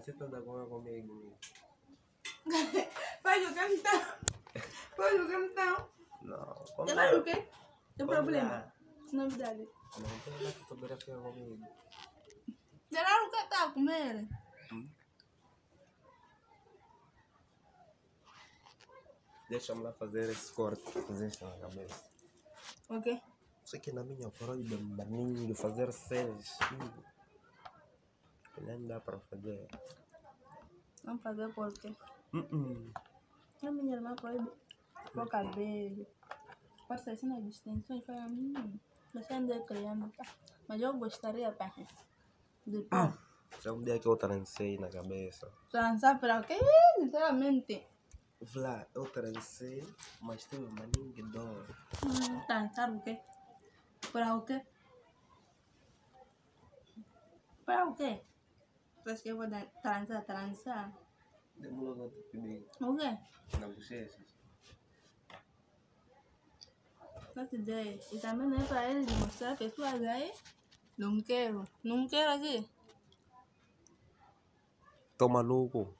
Aceita da boa comigo. Faz o que então? Faz o que então? Não, Você faz o quê? Tem problema? Lá. Novidade. Não tem nada fotografia comigo. Será o que tá a comer? Deixa-me lá fazer esse corte, fazer isso na cabeça. O quê? Sei que na minha proíbe maninho fazer cenas. Nem dá para fazer. Vamos fazer por quê? A minha irmã proíbe o cabelo. Pode ser assim nas extensões para mim. Você anda criando, tá? Mas eu gostaria, pá, de pôr. Já um dia que eu trancei na cabeça. Trançar para o quê? Sinceramente. Vlá, eu trancei, mas teve maninho que dói. Trançar o quê? Para o quê? Para o quê? Parece que eu vou trançar. Demorou logo te pedir. O quê? Na bochecha. Não te dizer. E também não é para eles mostrar pessoas aí. Não quero. Não quero aqui. Tô maluco.